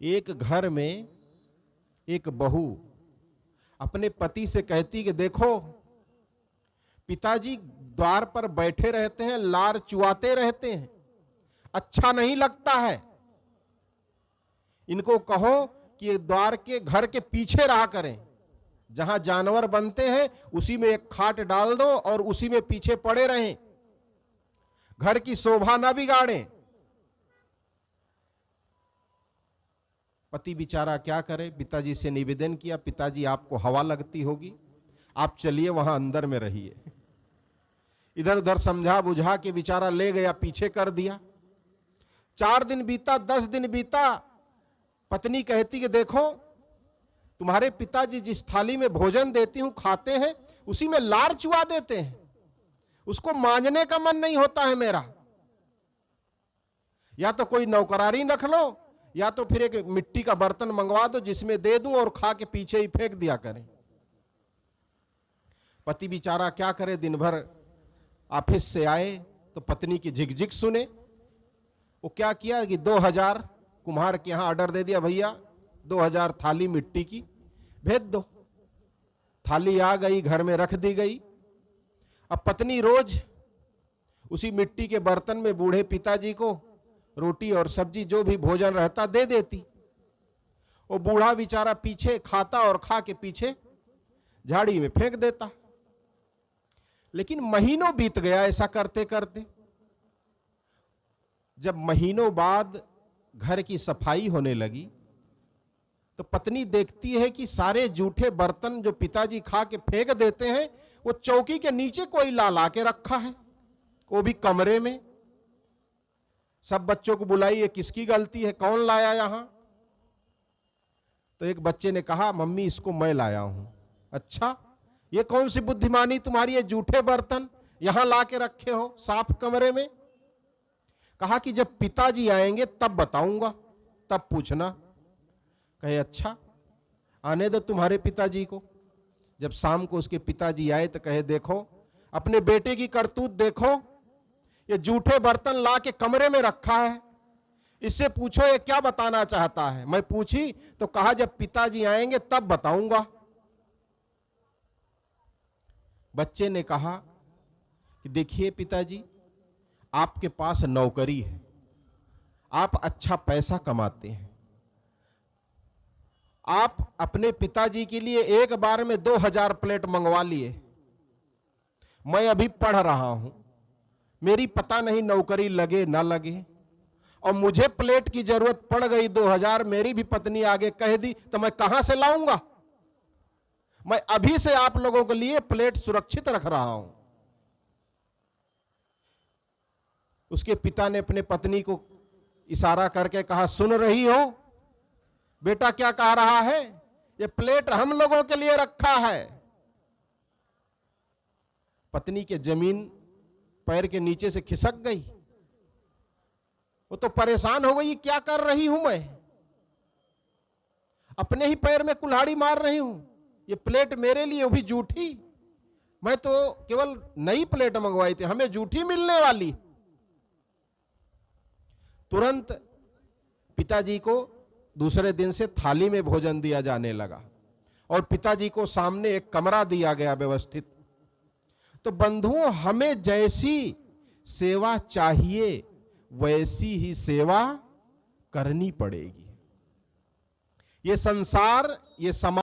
एक घर में एक बहू अपने पति से कहती कि देखो, पिताजी द्वार पर बैठे रहते हैं, लार चुआते रहते हैं, अच्छा नहीं लगता है। इनको कहो कि द्वार के घर के पीछे रहा करें, जहां जानवर बनते हैं उसी में एक खाट डाल दो और उसी में पीछे पड़े रहें, घर की शोभा ना बिगाड़ें। पति बेचारा क्या करे, पिताजी से निवेदन किया, पिताजी आपको हवा लगती होगी, आप चलिए वहां अंदर में रहिए। इधर उधर समझा बुझा के बेचारा ले गया, पीछे कर दिया। 4 दिन बीता, 10 दिन बीता, पत्नी कहती कि देखो, तुम्हारे पिताजी जिस थाली में भोजन देती हूं खाते हैं, उसी में लार चुआ देते हैं, उसको मांजने का मन नहीं होता है मेरा। या तो कोई नौकरानी रख लो, या तो फिर एक मिट्टी का बर्तन मंगवा दो जिसमें दे दूं और खा के पीछे ही फेंक दिया करें। पति बेचारा क्या करे, दिन भर ऑफिस से आए तो पत्नी की झिकझिक सुने। वो क्या किया कि 2000 कुम्हार के यहां ऑर्डर दे दिया, भैया 2000 थाली मिट्टी की भेज दो। थाली आ गई, घर में रख दी गई। अब पत्नी रोज उसी मिट्टी के बर्तन में बूढ़े पिताजी को रोटी और सब्जी जो भी भोजन रहता दे देती। वो बूढ़ा बेचारा पीछे खाता और खा के पीछे झाड़ी में फेंक देता। लेकिन महीनों बीत गया ऐसा करते करते। जब महीनों बाद घर की सफाई होने लगी तो पत्नी देखती है कि सारे जूठे बर्तन जो पिताजी खा के फेंक देते हैं, वो चौकी के नीचे कोई ला के रखा है, वो भी कमरे में। सब बच्चों को बुलाई, ये किसकी गलती है, कौन लाया यहां? तो एक बच्चे ने कहा, मम्मी इसको मैं लाया हूं। अच्छा, ये कौन सी बुद्धिमानी तुम्हारी, ये जूठे बर्तन यहां ला के रखे हो साफ कमरे में? कहा कि जब पिताजी आएंगे तब बताऊंगा, तब पूछना। कहे अच्छा, आने दो तुम्हारे पिताजी को। जब शाम को उसके पिताजी आए तो कहे देखो, अपने बेटे की करतूत देखो, ये जूठे बर्तन ला के कमरे में रखा है, इससे पूछो ये क्या बताना चाहता है। मैं पूछी तो कहा जब पिताजी आएंगे तब बताऊंगा। बच्चे ने कहा कि देखिए पिताजी, आपके पास नौकरी है, आप अच्छा पैसा कमाते हैं, आप अपने पिताजी के लिए एक बार में 2000 प्लेट मंगवा लिए। मैं अभी पढ़ रहा हूं, मेरी पता नहीं नौकरी लगे ना लगे, और मुझे प्लेट की जरूरत पड़ गई 2000, मेरी भी पत्नी आगे कह दी तो मैं कहां से लाऊंगा? मैं अभी से आप लोगों के लिए प्लेट सुरक्षित रख रहा हूं। उसके पिता ने अपने पत्नी को इशारा करके कहा, सुन रही हो बेटा क्या कह रहा है? ये प्लेट हम लोगों के लिए रखा है। पत्नी के जमीन पैर के नीचे से खिसक गई। वो तो परेशान हो गई, क्या कर रही हूं मैं, अपने ही पैर में कुल्हाड़ी मार रही हूं, ये प्लेट मेरे लिए, वो भी जूठी। मैं तो केवल नई प्लेट मंगवाई थी, हमें जूठी मिलने वाली। तुरंत पिताजी को दूसरे दिन से थाली में भोजन दिया जाने लगा और पिताजी को सामने एक कमरा दिया गया व्यवस्थित। तो बंधुओं, हमें जैसी सेवा चाहिए वैसी ही सेवा करनी पड़ेगी। ये संसार, ये समाज